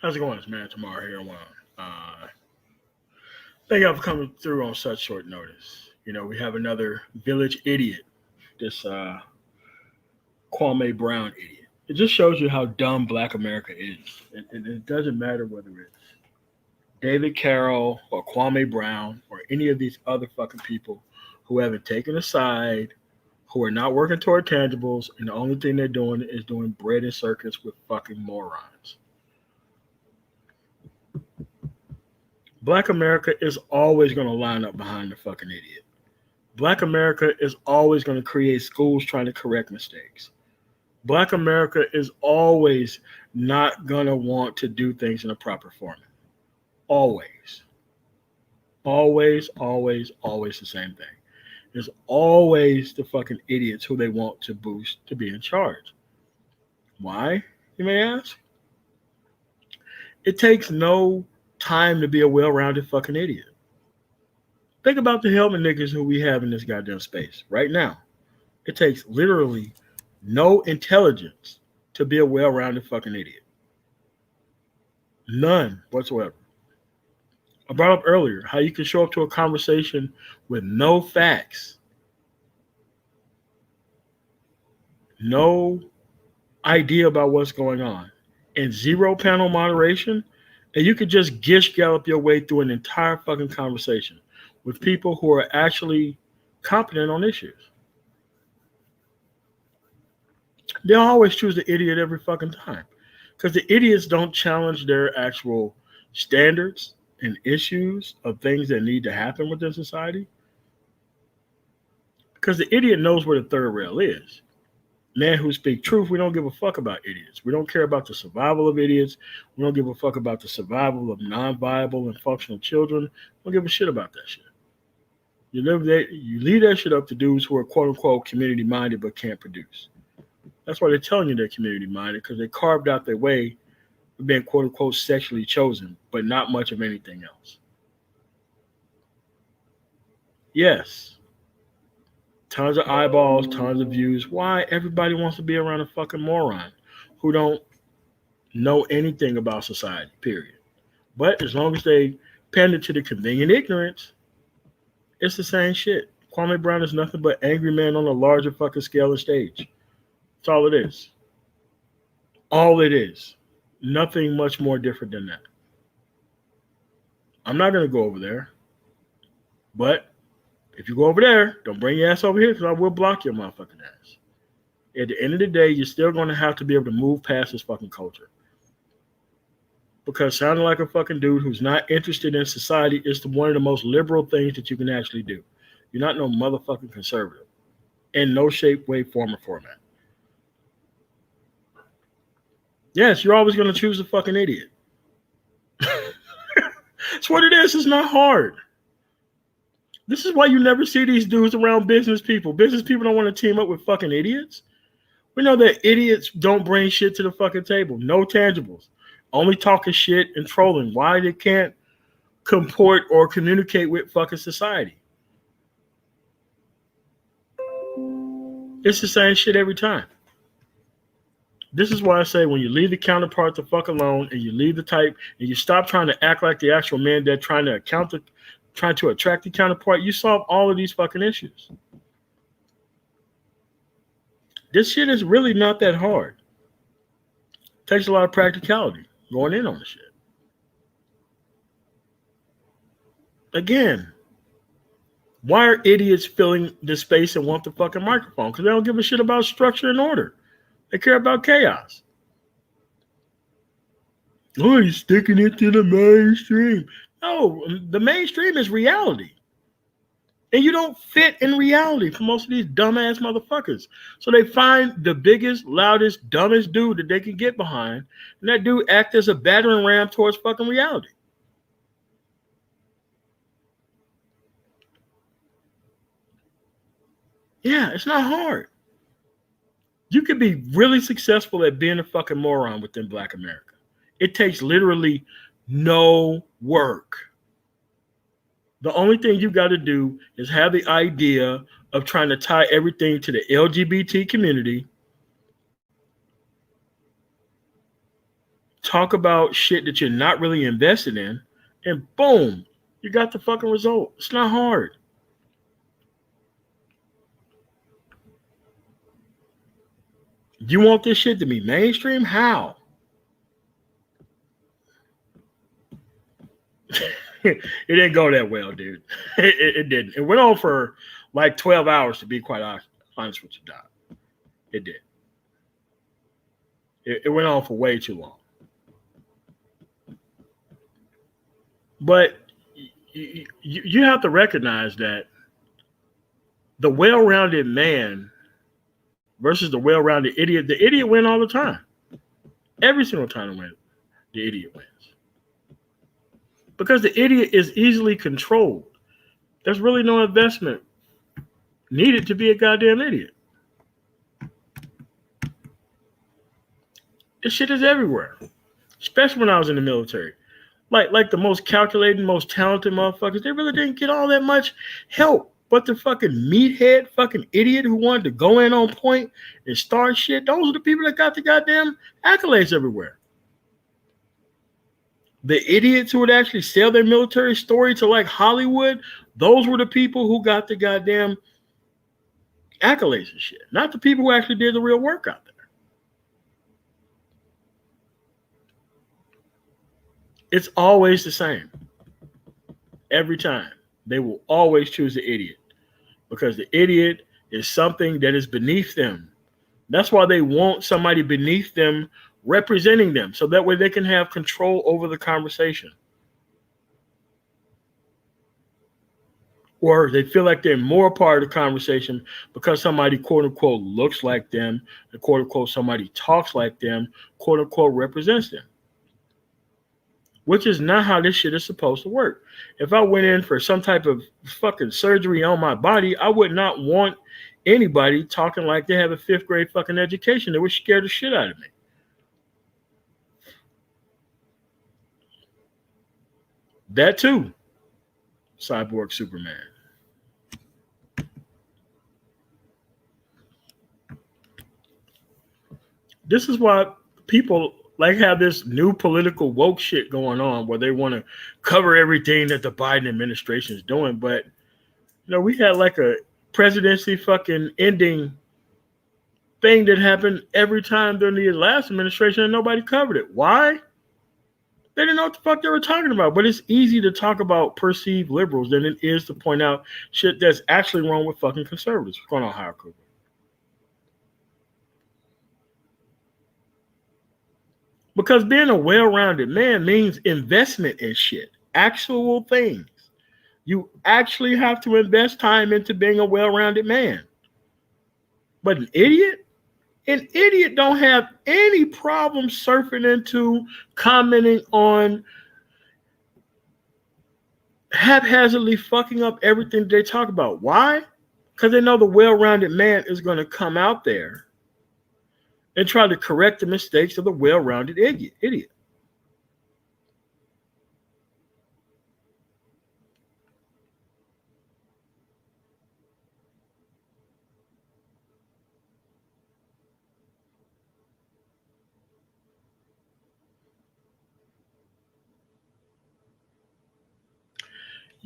How's it going? It's Man Tomorrow here. Thank you for coming through on such short notice. We have another village idiot, this Kwame Brown idiot. It just shows you how dumb Black America is. And it doesn't matter whether it's David Carroll or Kwame Brown or any of these other fucking people who haven't taken a side, who are not working toward tangibles, and the only thing they're doing is doing bread and circus with fucking morons. Black America is always going to line up behind the fucking idiot. Black America is always going to create schools trying to correct mistakes. Black America is always not going to want to do things in a proper format. Always. Always, always, always the same thing. There's always the fucking idiots who they want to boost to be in charge. Why, you may ask? It takes no time to be a well-rounded fucking idiot. Think about the helmet niggas who we have in this goddamn space right now. It takes literally no intelligence to be a well-rounded fucking idiot. None whatsoever. I brought up earlier how you can show up to a conversation with no facts, no idea about what's going on, and zero panel moderation, and you could just gish gallop your way through an entire fucking conversation with people who are actually competent on issues. They'll always choose the idiot every fucking time because the idiots don't challenge their actual standards and issues of things that need to happen within society. Because the idiot knows where the third rail is. Man who speak truth, we don't give a fuck about idiots. We don't care about the survival of idiots. We don't give a fuck about the survival of non-viable and functional children. We don't give a shit about that shit. You leave that shit up to dudes who are quote-unquote community-minded but can't produce. That's why they're telling you they're community-minded, because they carved out their way of being quote-unquote sexually chosen, but not much of anything else. Yes. Tons of eyeballs, tons of views. Why? Everybody wants to be around a fucking moron who don't know anything about society, period. But as long as they pander to the convenient ignorance, it's the same shit. Kwame Brown is nothing but angry man on a larger fucking scale and stage. That's all it is. All it is. Nothing much more different than that. I'm not going to go over there. But if you go over there, don't bring your ass over here because I will block your motherfucking ass. At the end of the day, you're still going to have to be able to move past this fucking culture. Because sounding like a fucking dude who's not interested in society is one of the most liberal things that you can actually do. You're not no motherfucking conservative. In no shape, way, form, or format. Yes, you're always going to choose a fucking idiot. That's what it is. It's not hard. This is why you never see these dudes around business people. Business people don't want to team up with fucking idiots. We know that idiots don't bring shit to the fucking table. No tangibles. Only talking shit and trolling. Why they can't comport or communicate with fucking society. It's the same shit every time. This is why I say when you leave the counterpart the fuck alone and you leave the type and you stop trying to act like the actual man that trying to attract the counterpart, you solve all of these fucking issues. This shit is really not that hard. It takes a lot of practicality going in on the shit. Again, why are idiots filling the space and want the fucking microphone? Because they don't give a shit about structure and order. They care about chaos. Oh, you're sticking it to the mainstream. No, the mainstream is reality. And you don't fit in reality for most of these dumbass motherfuckers. So they find the biggest, loudest, dumbest dude that they can get behind, and that dude act as a battering ram towards fucking reality. Yeah, it's not hard. You could be really successful at being a fucking moron within Black America. It takes literally no work. The only thing you got to do is have the idea of trying to tie everything to the LGBT community, talk about shit that you're not really invested in, and boom, you got the fucking result. It's not hard. You want this shit to be mainstream? How? It didn't go that well, dude. It didn't. It went on for like 12 hours, to be quite honest with you, Doc. It did. It went on for way too long. But you have to recognize that the well-rounded man versus the well-rounded idiot, the idiot wins all the time. Every single time the idiot wins. Because the idiot is easily controlled. There's really no investment needed to be a goddamn idiot. This shit is everywhere. Especially when I was in the military. Like the most calculating, most talented motherfuckers, they really didn't get all that much help. But the fucking meathead fucking idiot who wanted to go in on point and start shit, those are the people that got the goddamn accolades everywhere. The idiots who would actually sell their military story to like Hollywood, those were the people who got the goddamn accolades and shit. Not the people who actually did the real work out there. It's always the same. Every time. They will always choose the idiot. Because the idiot is something that is beneath them. That's why they want somebody beneath them representing them, so that way they can have control over the conversation. Or they feel like they're more part of the conversation because somebody, quote unquote, looks like them, and quote unquote, somebody talks like them, quote unquote, represents them. Which is not how this shit is supposed to work. If I went in for some type of fucking surgery on my body, I would not want anybody talking like they have a 5th grade fucking education. They would scare the shit out of me. That too. Cyborg Superman. This is why people like have this new political woke shit going on where they want to cover everything that the Biden administration is doing. But, we had like a presidency fucking ending thing that happened every time during the last administration and nobody covered it. Why? They didn't know what the fuck they were talking about. But it's easy to talk about perceived liberals than it is to point out shit that's actually wrong with fucking conservatives. What's going on, Howard Cooper? Because being a well-rounded man means investment in shit. Actual things. You actually have to invest time into being a well-rounded man. But an idiot don't have any problem surfing into commenting on haphazardly fucking up everything they talk about. Why? Because they know the well-rounded man is going to come out there and try to correct the mistakes of the well-rounded idiot.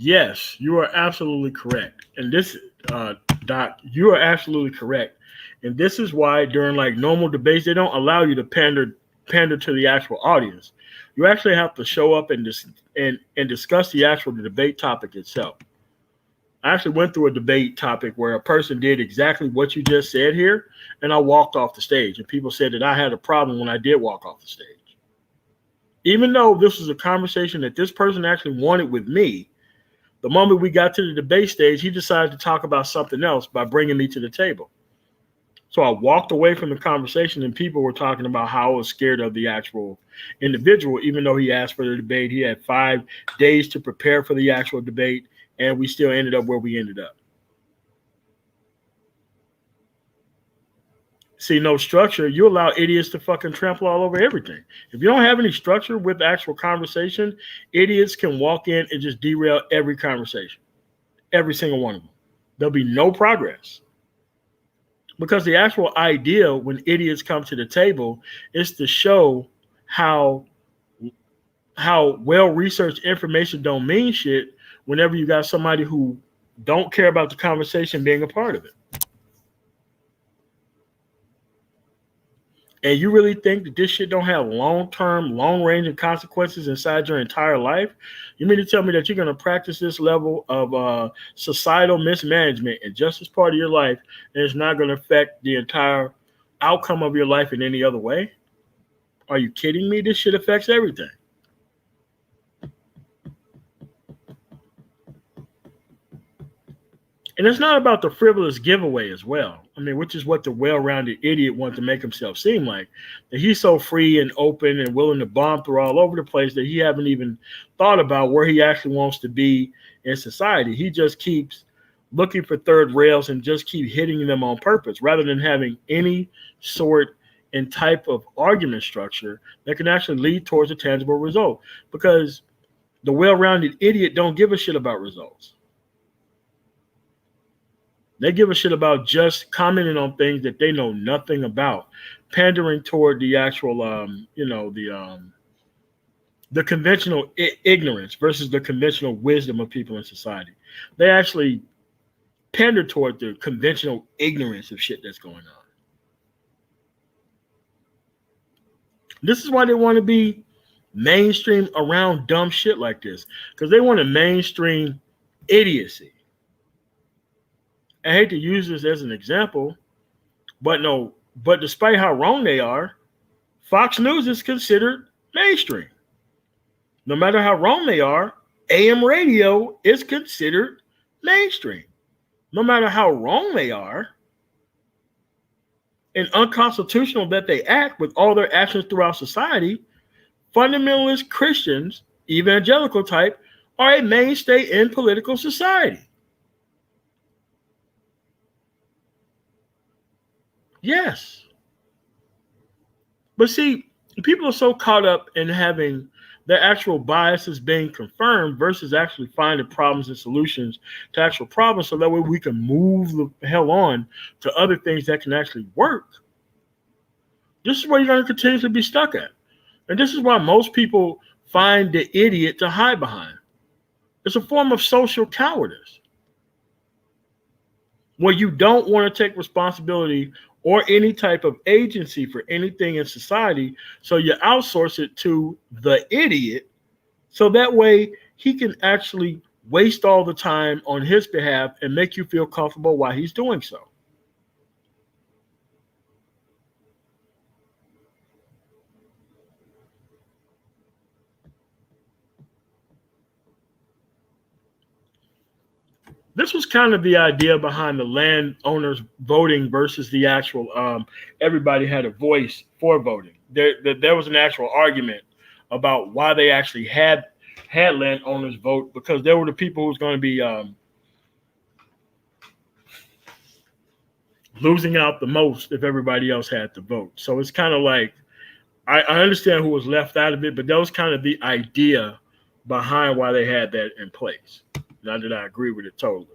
Yes, you are absolutely correct. And this, Doc, you are absolutely correct. And this is why during like normal debates, they don't allow you to pander to the actual audience. You actually have to show up and discuss the actual debate topic itself. I actually went through a debate topic where a person did exactly what you just said here, and I walked off the stage. And people said that I had a problem when I did walk off the stage. Even though this was a conversation that this person actually wanted with me, the moment we got to the debate stage, he decided to talk about something else by bringing me to the table. So I walked away from the conversation, and people were talking about how I was scared of the actual individual, even though he asked for the debate. He had 5 days to prepare for the actual debate, and we still ended up where we ended up. See, no structure, you allow idiots to fucking trample all over everything. If you don't have any structure with actual conversation, idiots can walk in and just derail every conversation. Every single one of them. There'll be no progress. Because the actual idea when idiots come to the table is to show how how well researched information don't mean shit whenever you got somebody who don't care about the conversation being a part of it. And you really think that this shit don't have long term, long range consequences inside your entire life? You mean to tell me that you're going to practice this level of societal mismanagement and just as part of your life, and it's not going to affect the entire outcome of your life in any other way? Are you kidding me? This shit affects everything. And it's not about the frivolous giveaway as well. I mean, which is what the well-rounded idiot wants to make himself seem like. That he's so free and open and willing to bomb through all over the place that he haven't even thought about where he actually wants to be in society. He just keeps looking for third rails and just keep hitting them on purpose rather than having any sort and type of argument structure that can actually lead towards a tangible result. Because the well-rounded idiot don't give a shit about results. They give a shit about just commenting on things that they know nothing about, pandering toward the actual, the conventional ignorance versus the conventional wisdom of people in society. They actually pander toward the conventional ignorance of shit that's going on. This is why they want to be mainstream around dumb shit like this, because they want to mainstream idiocy. I hate to use this as an example, but no, but despite how wrong they are, Fox News is considered mainstream. No matter how wrong they are, AM radio is considered mainstream. No matter how wrong they are and unconstitutional that they act with all their actions throughout society, fundamentalist Christians, evangelical type, are a mainstay in political society. Yes. But see, people are so caught up in having their actual biases being confirmed versus actually finding problems and solutions to actual problems so that way we can move the hell on to other things that can actually work. This is where you're going to continue to be stuck at. And this is why most people find the idiot to hide behind. It's a form of social cowardice where you don't want to take responsibility or any type of agency for anything in society. So you outsource it to the idiot. So that way he can actually waste all the time on his behalf and make you feel comfortable while he's doing so. This was kind of the idea behind the landowners voting versus the actual everybody had a voice for voting. There was an actual argument about why they actually had landowners vote, because they were the people who was going to be losing out the most if everybody else had to vote. So it's kind of like I understand who was left out of it, but that was kind of the idea behind why they had that in place. Not that I agree with it totally.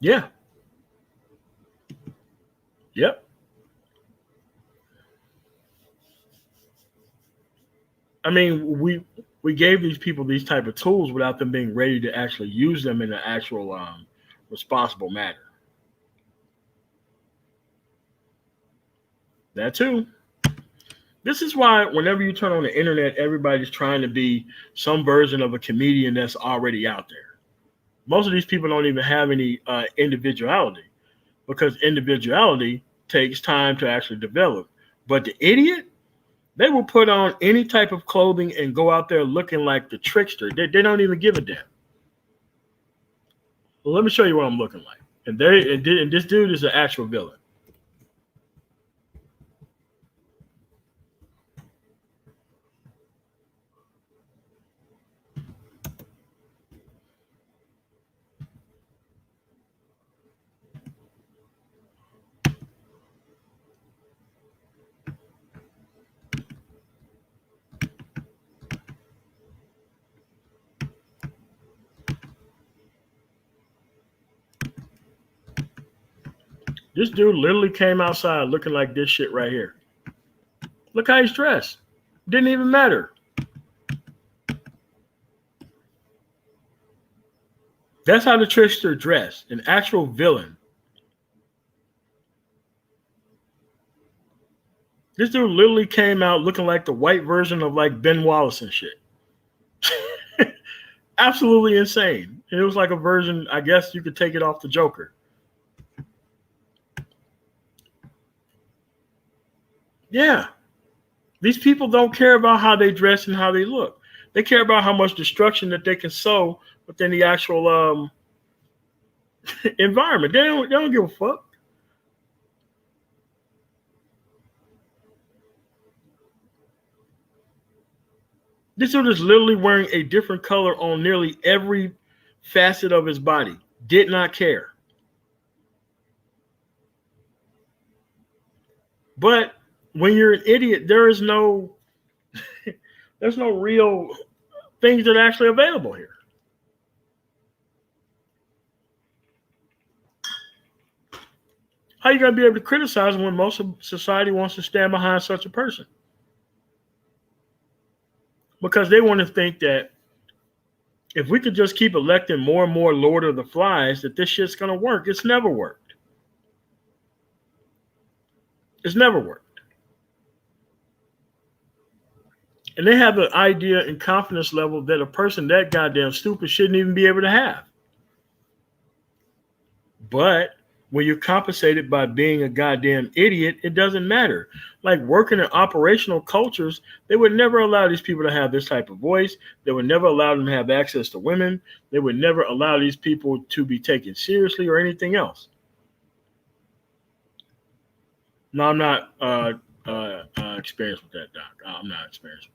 Yeah. Yep. I mean, we gave these people these type of tools without them being ready to actually use them in an actual responsible manner. That too. This is why whenever you turn on the internet, everybody's trying to be some version of a comedian that's already out there. Most of these people don't even have any individuality, because individuality takes time to actually develop. But the idiot, they will put on any type of clothing and go out there looking like the trickster. They don't even give a damn. Well, let me show you what I'm looking like. And this dude is an actual villain. This dude literally came outside looking like this shit right here. Look how he's dressed. Didn't even matter. That's how the trickster dressed. An actual villain. This dude literally came out looking like the white version of like Ben Wallace and shit. Absolutely insane. And it was like a version, I guess you could take it off the Joker. Yeah. These people don't care about how they dress and how they look. They care about how much destruction that they can sow within the actual environment. They don't give a fuck. This dude is literally wearing a different color on nearly every facet of his body. Did not care. But when you're an idiot, there's no real things that are actually available here. How are you going to be able to criticize when most of society wants to stand behind such a person? Because they want to think that if we could just keep electing more and more Lord of the Flies, that this shit's going to work. It's never worked. It's never worked. And they have an idea and confidence level that a person that goddamn stupid shouldn't even be able to have. But when you're compensated by being a goddamn idiot, it doesn't matter. Like working in operational cultures, they would never allow these people to have this type of voice. They would never allow them to have access to women. They would never allow these people to be taken seriously or anything else. No, I'm not experienced with that, Doc. I'm not experienced with that.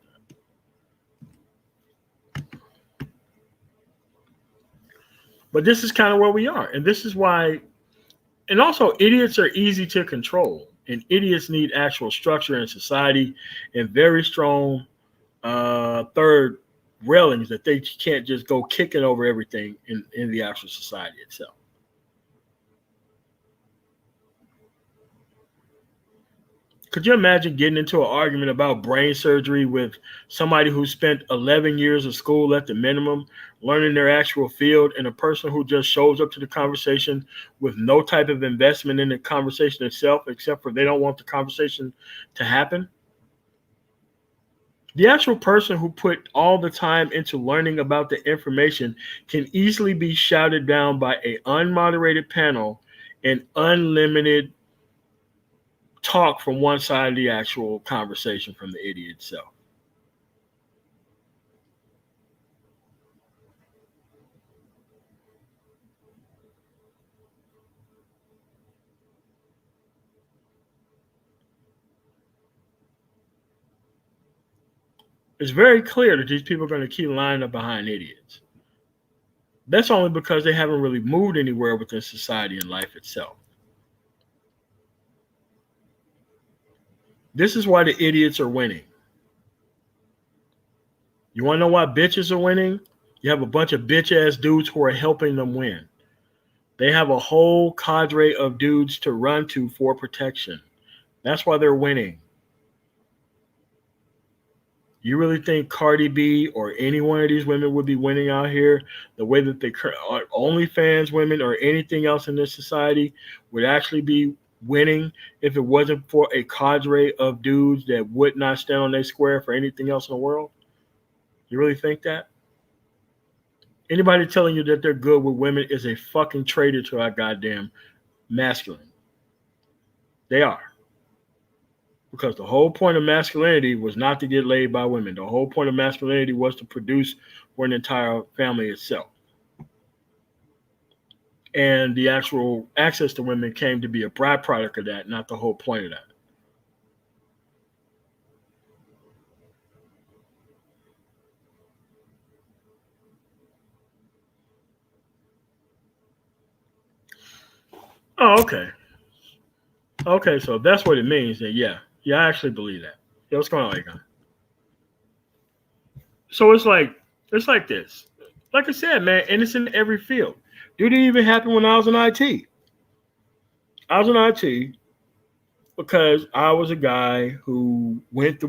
But this is kind of where we are. And this is why. And also, idiots are easy to control, and idiots need actual structure in society and very strong third railings that they can't just go kicking over everything in the actual society itself. Could you imagine getting into an argument about brain surgery with somebody who spent 11 years of school at the minimum, learning their actual field, and a person who just shows up to the conversation with no type of investment in the conversation itself, except for they don't want the conversation to happen? The actual person who put all the time into learning about the information can easily be shouted down by an unmoderated panel and unlimited talk from one side of the actual conversation from the idiot itself. It's very clear that these people are going to keep lining up behind idiots. That's only because they haven't really moved anywhere within society and life itself. This is why the idiots are winning. You want to know why bitches are winning? You have a bunch of bitch-ass dudes who are helping them win. They have a whole cadre of dudes to run to for protection. That's why they're winning. You really think Cardi B or any one of these women would be winning out here the way that they OnlyFans women or anything else in this society would actually be winning if it wasn't for a cadre of dudes that would not stand on their square for anything else in the world? You really think that? Anybody telling you that they're good with women is a fucking traitor to our goddamn masculine. They are. Because the whole point of masculinity was not to get laid by women. The whole point of masculinity was to produce for an entire family itself. And the actual access to women came to be a byproduct of that, not the whole point of that. Oh, okay. Okay, so if that's what it means, then yeah. Yeah, I actually believe that. Yeah, what's going on, Akon? So it's like this. Like I said, man, and it's in every field. Dude, it even happened when I was in IT. I was in IT because I was a guy who went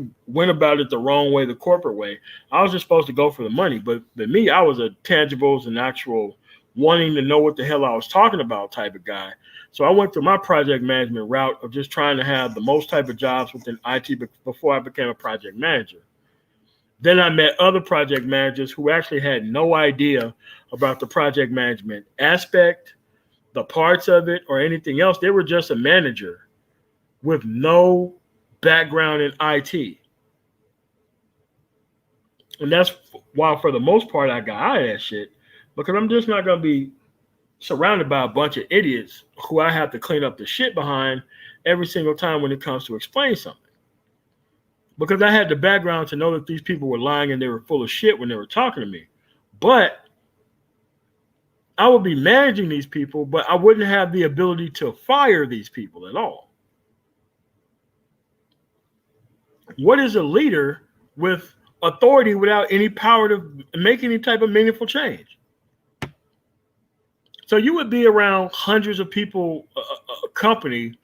about it the wrong way, the corporate way. I was just supposed to go for the money, but me, I was a tangibles and actual wanting to know what the hell I was talking about type of guy. So I went through my project management route of just trying to have the most type of jobs within IT before I became a project manager. Then I met other project managers who actually had no idea about the project management aspect, the parts of it, or anything else. They were just a manager with no background in IT. And that's why, for the most part, I got out of that shit because I'm just not going to be surrounded by a bunch of idiots who I have to clean up the shit behind every single time when it comes to explain something. Because I had the background to know that these people were lying and they were full of shit when they were talking to me. But I would be managing these people, but I wouldn't have the ability to fire these people at all. What is a leader with authority without any power to make any type of meaningful change? So you would be around hundreds of people, a company.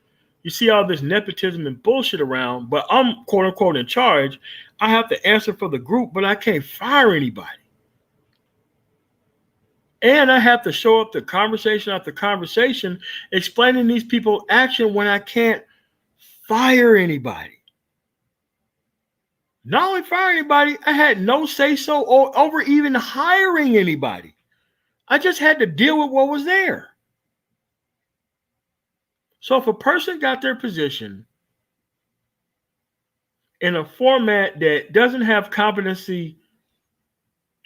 You see all this nepotism and bullshit around, but I'm quote unquote in charge. I have to answer for the group, but I can't fire anybody. And I have to show up to conversation after conversation explaining these people action when I can't fire anybody. Not only fire anybody, I had no say so over even hiring anybody. I just had to deal with what was there. So if a person got their position in a format that doesn't have competency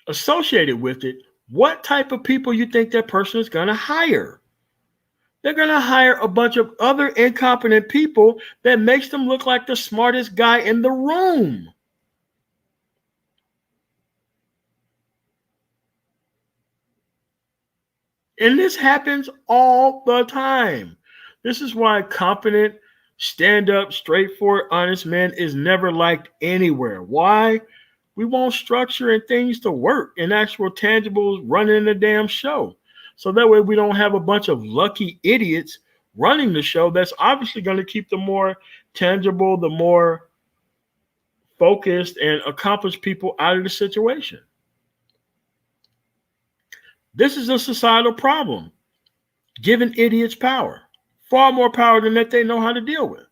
associated with it, what type of people you think that person is going to hire? They're going to hire a bunch of other incompetent people that makes them look like the smartest guy in the room. And this happens all the time. This is why competent, stand-up, straightforward, honest man is never liked anywhere. Why? We want structure and things to work and actual tangibles running the damn show. So that way we don't have a bunch of lucky idiots running the show that's obviously going to keep the more tangible, the more focused and accomplished people out of the situation. This is a societal problem, giving idiots power, far more power than that they know how to deal with.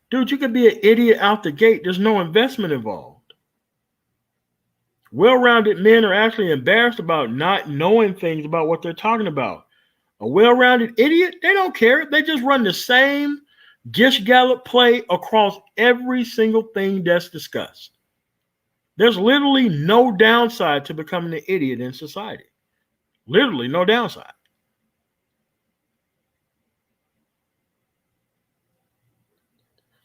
Dude, you can be an idiot out the gate. There's no investment involved. Well-rounded men are actually embarrassed about not knowing things about what they're talking about. A well-rounded idiot, they don't care. They just run the same Gish Gallop play across every single thing that's discussed. There's literally no downside to becoming an idiot in society. Literally no downside.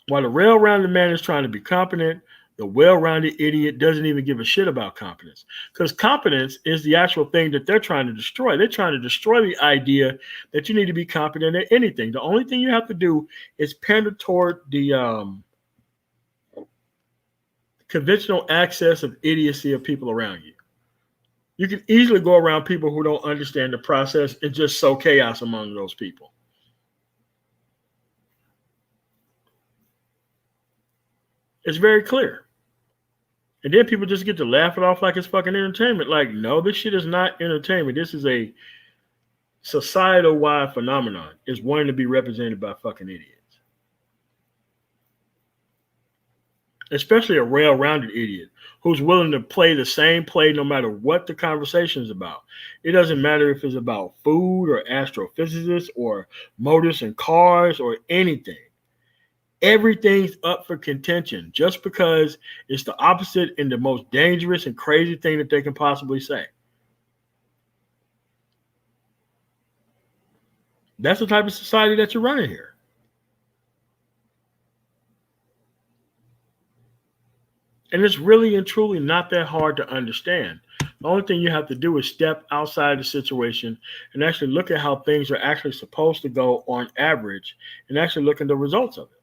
While the well-rounded man is trying to be competent, the well-rounded idiot doesn't even give a shit about competence. Because competence is the actual thing that they're trying to destroy. They're trying to destroy the idea that you need to be competent at anything. The only thing you have to do is pander toward the conventional access of idiocy of people around you. You can easily go around people who don't understand the process and just sow chaos among those people. It's very clear. And then people just get to laugh it off like it's fucking entertainment. Like, no, this shit is not entertainment. This is a societal-wide phenomenon. It's wanting to be represented by fucking idiots. Especially a well-rounded idiot who's willing to play the same play no matter what the conversation is about. It doesn't matter if it's about food or astrophysics or motors and cars or anything. Everything's up for contention just because it's the opposite and the most dangerous and crazy thing that they can possibly say. That's the type of society that you're running here. And it's really and truly not that hard to understand. The only thing you have to do is step outside the situation and actually look at how things are actually supposed to go on average and actually look at the results of it.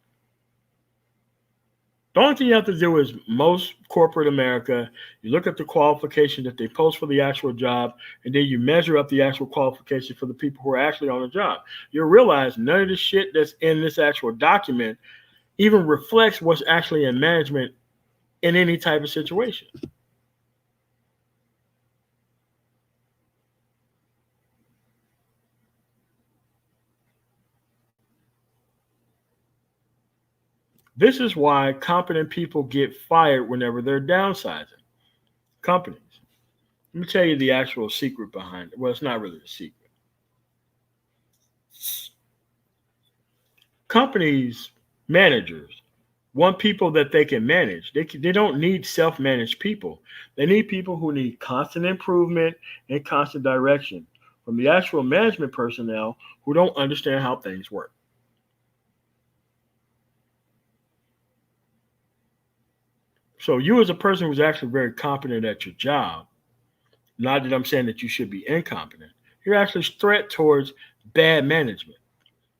The only thing you have to do is most corporate America, you look at the qualification that they post for the actual job, and then you measure up the actual qualification for the people who are actually on the job. You'll realize none of the shit that's in this actual document even reflects what's actually in management in any type of situation. This is why competent people get fired whenever they're downsizing companies. Let me tell you the actual secret behind it. Well, it's not really a secret. Companies, managers, want people that they can manage. They don't need self managed people. They need people who need constant improvement and constant direction from the actual management personnel who don't understand how things work. So, you as a person who's actually very competent at your job, not that I'm saying that you should be incompetent, you're actually a threat towards bad management.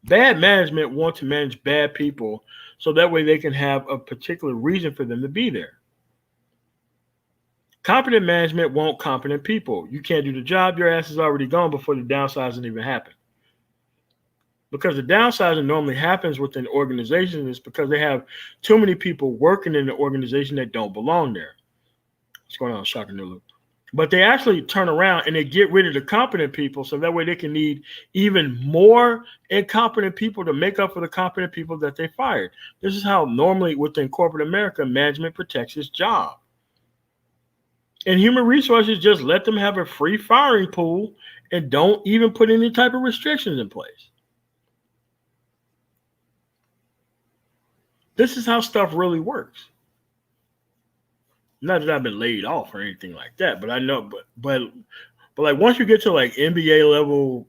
Bad management want to manage bad people so that way they can have a particular reason for them to be there. Competent management want competent people. You can't do the job, your ass is already gone before the downsizing even happened. Because the downsizing normally happens within organizations is because they have too many people working in the organization that don't belong there. What's going on, Shaka Nulu? But they actually turn around and they get rid of the competent people so that way they can need even more incompetent people to make up for the competent people that they fired. This is how normally within corporate America, management protects its job. And human resources just let them have a free firing pool and don't even put any type of restrictions in place. This is how stuff really works. Not that I've been laid off or anything like that, but I know, but like once you get to like MBA level,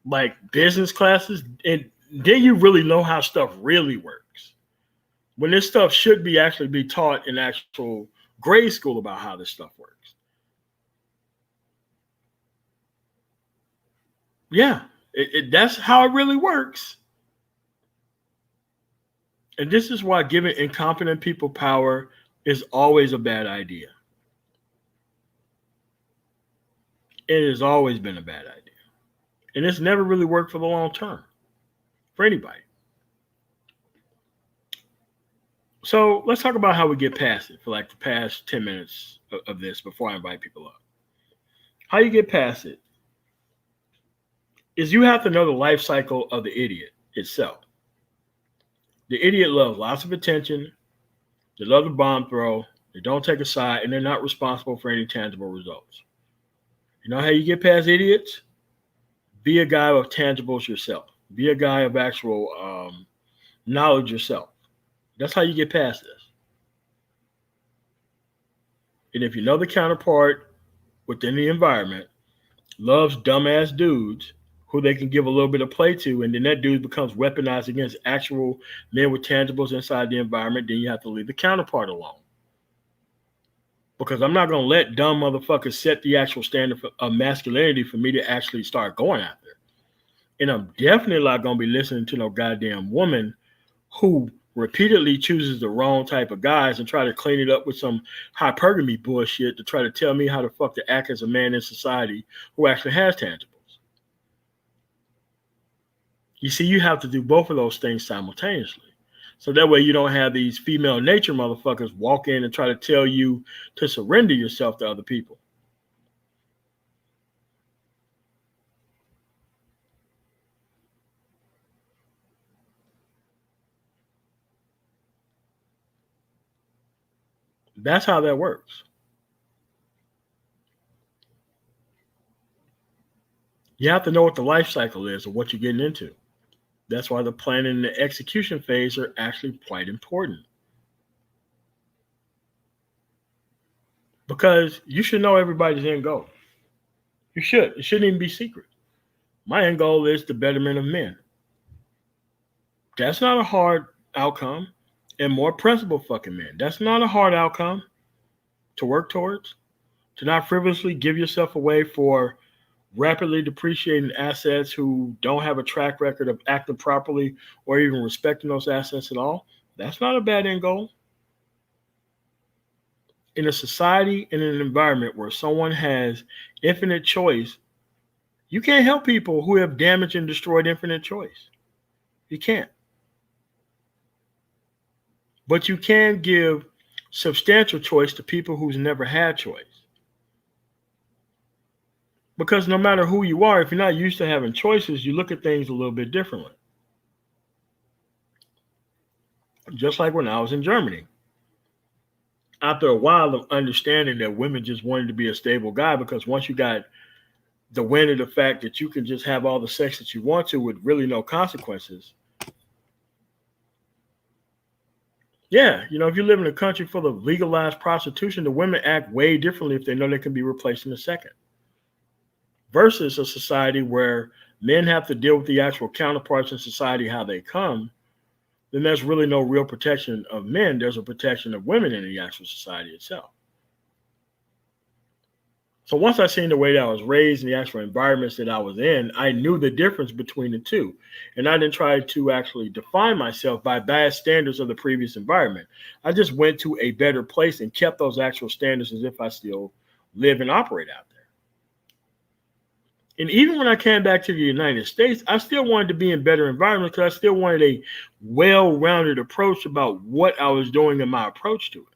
like business classes, and then you really know how stuff really works. When this stuff should be actually be taught in actual grade school about how this stuff works. Yeah, that's how it really works. And this is why giving incompetent people power is always a bad idea. It has always been a bad idea. And it's never really worked for the long term for anybody. So let's talk about how we get past it for like the past 10 minutes of this before I invite people up. How you get past it is you have to know the life cycle of the idiot itself. The idiot loves lots of attention. They love the bomb throw. They don't take a side, and they're not responsible for any tangible results. You know how you get past idiots? Be a guy of tangibles yourself. Be a guy of actual knowledge yourself. That's how you get past this. And if you know the counterpart within the environment loves dumbass dudes who they can give a little bit of play to, and then that dude becomes weaponized against actual men with tangibles inside the environment, then you have to leave the counterpart alone. Because I'm not going to let dumb motherfuckers set the actual standard of masculinity for me to actually start going after. And I'm definitely not going to be listening to no goddamn woman who repeatedly chooses the wrong type of guys and try to clean it up with some hypergamy bullshit to try to tell me how the fuck to act as a man in society who actually has tangibles. You see, you have to do both of those things simultaneously. So that way you don't have these female nature motherfuckers walk in and try to tell you to surrender yourself to other people. That's how that works. You have to know what the life cycle is of what you're getting into. That's why the planning and the execution phase are actually quite important. Because you should know everybody's end goal. You should. It shouldn't even be secret. My end goal is the betterment of men. That's not a hard outcome. And more principled fucking men. That's not a hard outcome to work towards. To not frivolously give yourself away for rapidly depreciating assets who don't have a track record of acting properly or even respecting those assets at all. That's not a bad end goal. In a society, in an environment where someone has infinite choice, you can't help people who have damaged and destroyed infinite choice. You can't. But you can give substantial choice to people who's never had choice. Because no matter who you are, if you're not used to having choices, you look at things a little bit differently. Just like when I was in Germany. After a while of understanding that women just wanted to be a stable guy, because once you got the wind of the fact that you can just have all the sex that you want to with really no consequences. Yeah, if you live in a country full of legalized prostitution, the women act way differently if they know they can be replaced in a second. Versus a society where men have to deal with the actual counterparts in society, how they come, then there's really no real protection of men. There's a protection of women in the actual society itself. So once I seen the way that I was raised and the actual environments that I was in, I knew the difference between the two. And I didn't try to actually define myself by bad standards of the previous environment. I just went to a better place and kept those actual standards as if I still live and operate out there. And even when I came back to the United States, I still wanted to be in better environments because I still wanted a well-rounded approach about what I was doing in my approach to it.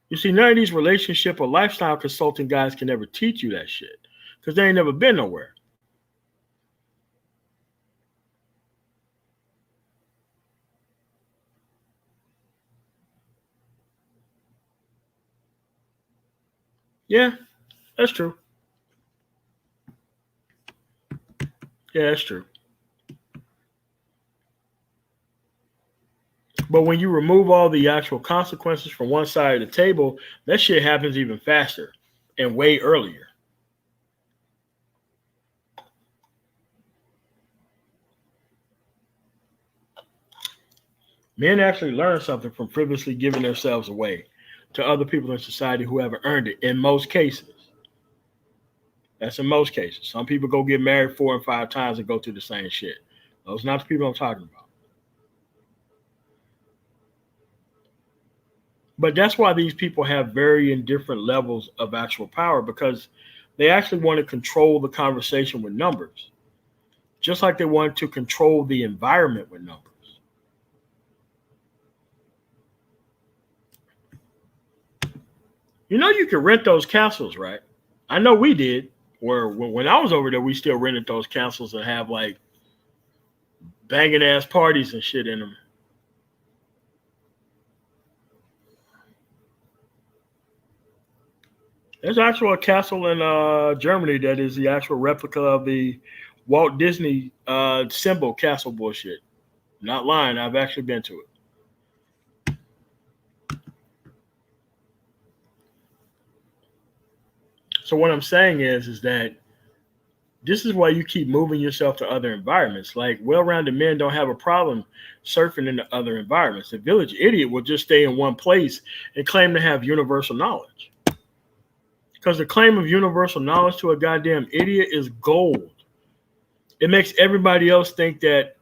You see, none of these relationship or lifestyle consulting guys can ever teach you that shit because they ain't never been nowhere. Yeah, that's true. Yeah, that's true. But when you remove all the actual consequences from one side of the table, that shit happens even faster and way earlier. Men actually learn something from frivolously giving themselves away to other people in society who haven't earned it in most cases. That's in most cases. Some people go get married 4 and 5 times and go through the same shit. Those are not the people I'm talking about. But that's why these people have varying different levels of actual power because they actually want to control the conversation with numbers, just like they want to control the environment with numbers. You can rent those castles, right? I know we did. Where when I was over there, we still rented those castles and have like banging ass parties and shit in them. There's actually a castle in Germany that is the actual replica of the Walt Disney symbol castle bullshit. Not lying, I've actually been to it. So what I'm saying is that this is why you keep moving yourself to other environments. Like well-rounded men don't have a problem surfing into other environments. The village idiot will just stay in one place and claim to have universal knowledge. Because the claim of universal knowledge to a goddamn idiot is gold. It makes everybody else think that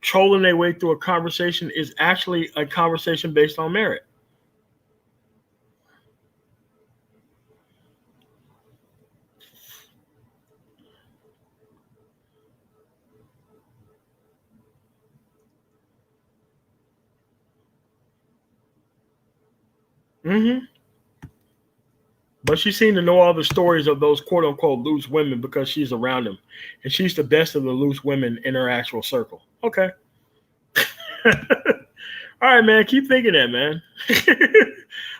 trolling their way through a conversation is actually a conversation based on merit. Mm-hmm. But she seemed to know all the stories of those quote unquote loose women because she's around them. And she's the best of the loose women in her actual circle. Okay. All right, man. Keep thinking that, man.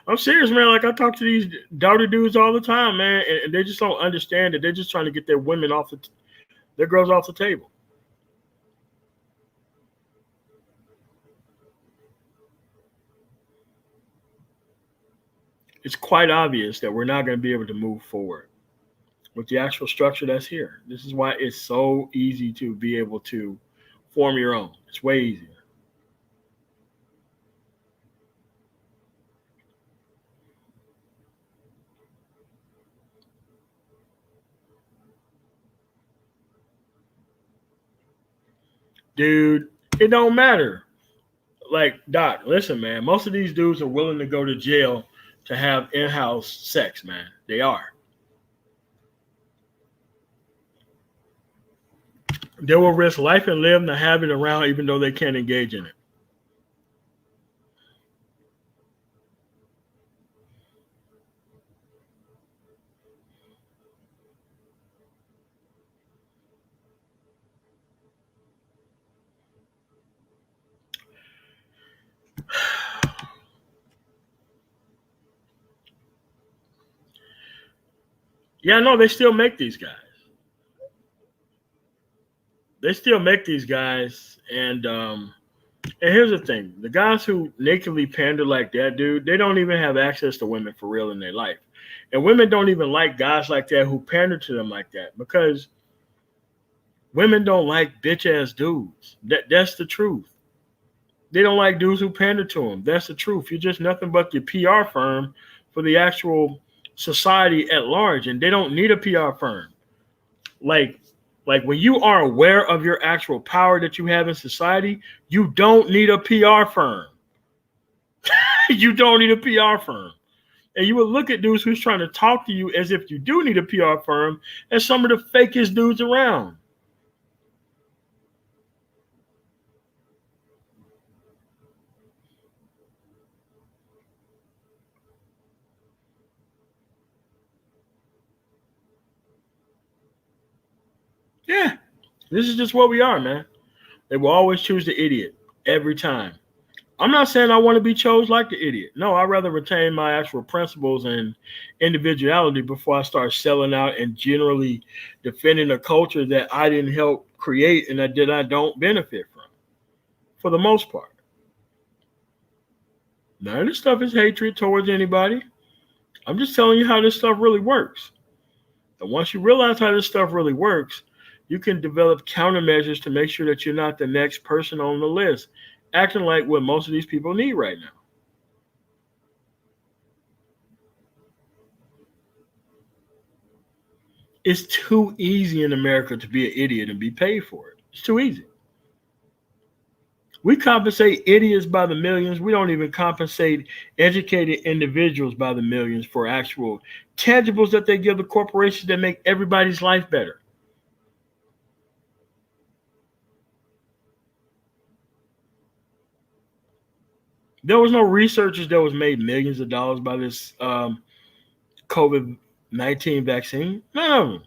I'm serious, man. Like I talk to these daughter dudes all the time, man, and they just don't understand that they're just trying to get their women off their girls off the table. It's quite obvious that we're not going to be able to move forward with the actual structure that's here. This is why it's so easy to be able to form your own. It's way easier. Dude, it don't matter. Like, Doc, listen, man. Most of these dudes are willing to go to jail to have in-house sex, man. They are. They will risk life and limb to have it around, even though they can't engage in it. Yeah, no, they still make these guys. They still make these guys, and here's the thing: the guys who nakedly pander like that, dude, they don't even have access to women for real in their life, and women don't even like guys like that who pander to them like that because women don't like bitch ass dudes. That's the truth. They don't like dudes who pander to them. That's the truth. You're just nothing but the PR firm for the actual society at large, and they don't need a PR firm. Like, like when you are aware of your actual power that you have in society, you don't need a PR firm. You don't need a PR firm. And you would look at dudes who's trying to talk to you as if you do need a PR firm as some of the fakest dudes around. Yeah, this is just what we are, man. They will always choose the idiot every time. I'm not saying I want to be chose like the idiot. No, I'd rather retain my actual principles and individuality before I start selling out and generally defending a culture that I didn't help create and that I don't benefit from, for the most part. None of this stuff is hatred towards anybody. I'm just telling you how this stuff really works. And once you realize how this stuff really works, you can develop countermeasures to make sure that you're not the next person on the list, acting like what most of these people need right now. It's too easy in America to be an idiot and be paid for it. It's too easy. We compensate idiots by the millions. We don't even compensate educated individuals by the millions for actual tangibles that they give the corporations that make everybody's life better. There was no researchers that was made millions of dollars by this COVID-19 vaccine. None of them.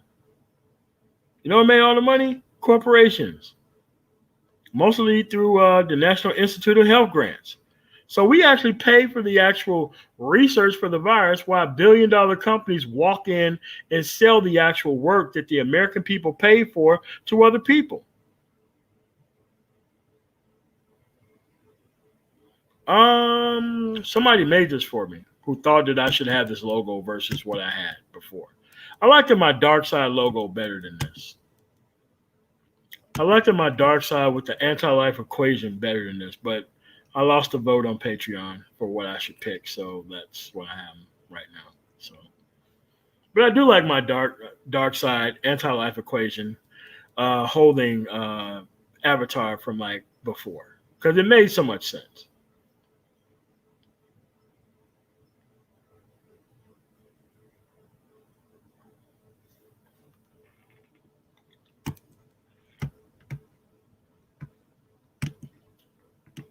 You know what made all the money? Corporations, mostly through the National Institute of Health grants. So we actually pay for the actual research for the virus while billion-dollar companies walk in and sell the actual work that the American people pay for to other people. Somebody made this for me who thought that I should have this logo versus what I had before. I liked my dark side logo better than this. I liked my dark side with the anti-life equation better than this, but I lost a vote on Patreon for what I should pick, so that's what I have right now. So, but I do like my dark side anti-life equation holding Avatar from like before because it made so much sense.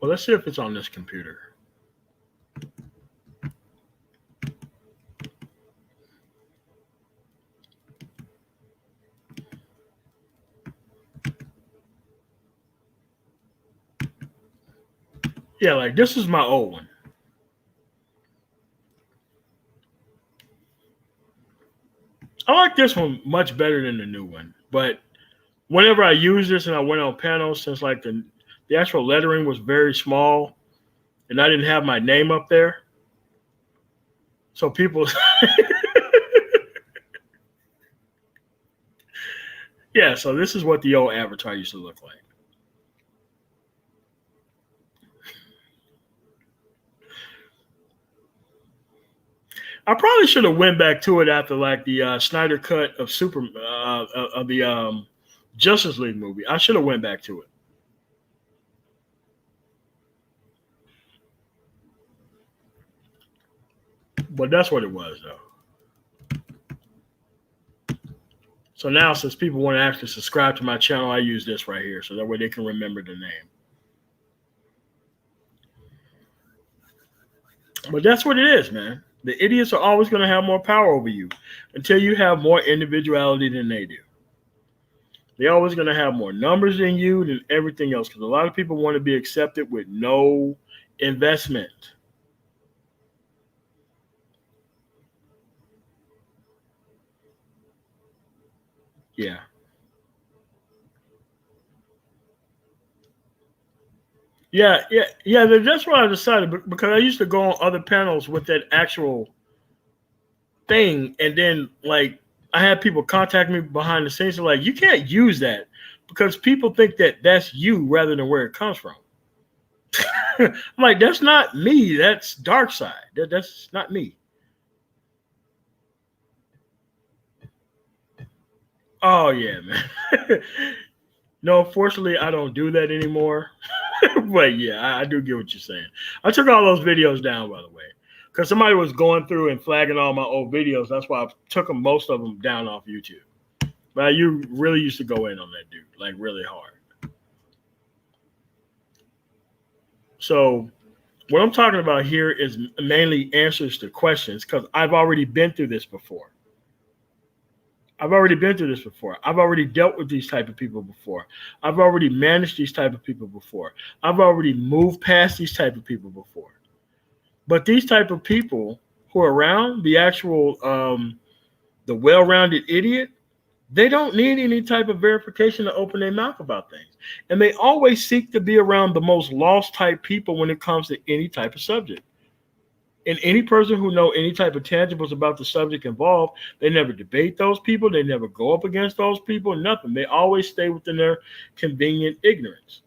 Well, let's see if it's on this computer. Yeah, like this is my old one. I like this one much better than the new one. But whenever I use this and I went on panels, since like the actual lettering was very small and I didn't have my name up there, so people, yeah. So this is what the old Avatar used to look like. I probably should have went back to it after like the Snyder cut of of the Justice League movie. I should have went back to it. But that's what it was, though. So now, since people want to actually subscribe to my channel, I use this right here, so that way they can remember the name. But that's what it is, man. The idiots are always going to have more power over you until you have more individuality than they do. They're always going to have more numbers than you than everything else, because a lot of people want to be accepted with no investment. Yeah. Yeah. That's what I decided, because I used to go on other panels with that actual thing, and then like I had people contact me behind the scenes, and like, you can't use that because people think that that's you rather than where it comes from. I'm like, that's not me. That's Dark Side. That's not me. Oh yeah, man. No, fortunately, I don't do that anymore. But yeah, I do get what you're saying. I took all those videos down, by the way, because somebody was going through and flagging all my old videos. That's why I took them, most of them, down off YouTube. But you really used to go in on that dude, like really hard. So what I'm talking about here is mainly answers to questions, because I've already been through this before. I've already been through this before. I've already dealt with these type of people before. I've already managed these type of people before. I've already moved past these type of people before. But these type of people who are around the actual the well-rounded idiot, they don't need any type of verification to open their mouth about things. And they always seek to be around the most lost type people when it comes to any type of subject. And any person who know any type of tangibles about the subject involved, they never debate those people. They never go up against those people. Nothing. They always stay within their convenient ignorance.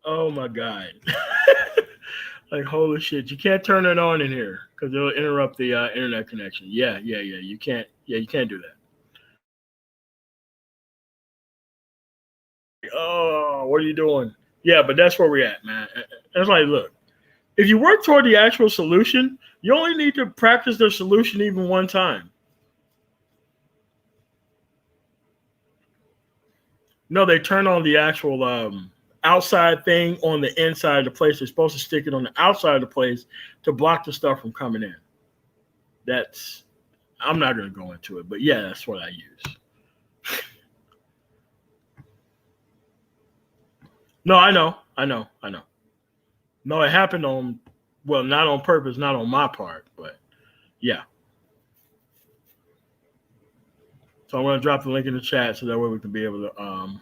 Oh my God. Like, holy shit. You can't turn it on in here because it'll interrupt the internet connection. Yeah. You can't. Yeah, you can't do that. Oh, what are you doing? Yeah, but that's where we're at, man. It's like, look, if you work toward the actual solution, you only need to practice the solution even one time. No, they turn on the actual outside thing on the inside of the place. They're supposed to stick it on the outside of the place to block the stuff from coming in. That's, I'm not going to go into it, but yeah, that's what I use. No, I know. No, it happened on, well, not on purpose, not on my part, but yeah. So I'm going to drop the link in the chat so that way we can be able to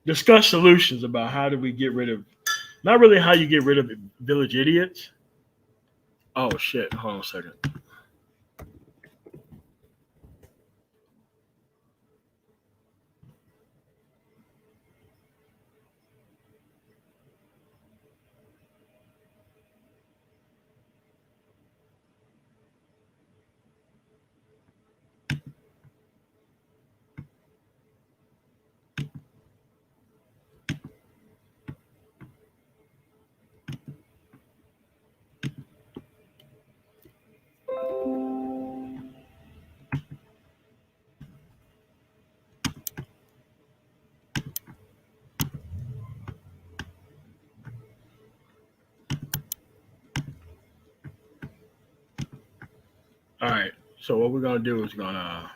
discuss solutions about how do we get rid of, not really how you get rid of village idiots. Oh shit! Hold on a second. All right. So what we're gonna do is gonna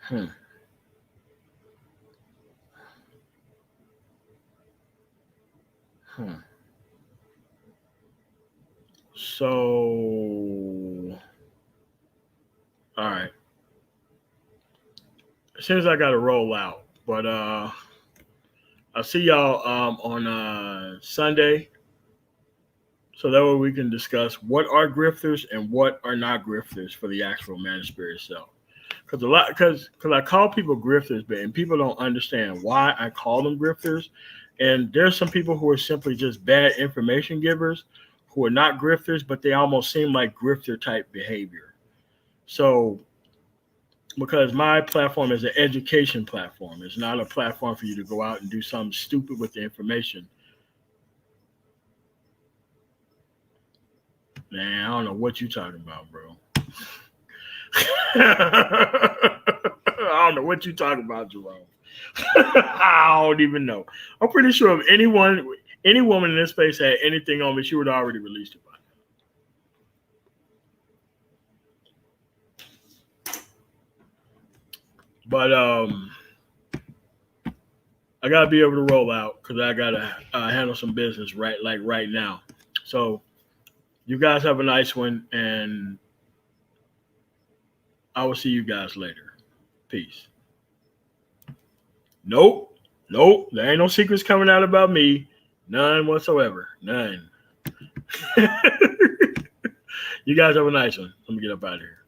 hmm. Hmm. So all right. As soon as I gotta roll out. But I'll see y'all on Sunday. So that way we can discuss what are grifters and what are not grifters for the actual manosphere itself. Because I call people grifters, but and people don't understand why I call them grifters. And there's some people who are simply just bad information givers who are not grifters, but they almost seem like grifter type behavior. So because my platform is an education platform, it's not a platform for you to go out and do something stupid with the information. Man, I don't know what you're talking about, bro. I don't know what you're talking about, Jerome. I don't even know. I'm pretty sure if any woman in this space had anything on me, she would have already released it by now. But I gotta be able to roll out because I gotta handle some business right now. So you guys have a nice one, and I will see you guys later. Peace. Nope, nope. There ain't no secrets coming out about me. None whatsoever. None. You guys have a nice one. Let me get up out of here.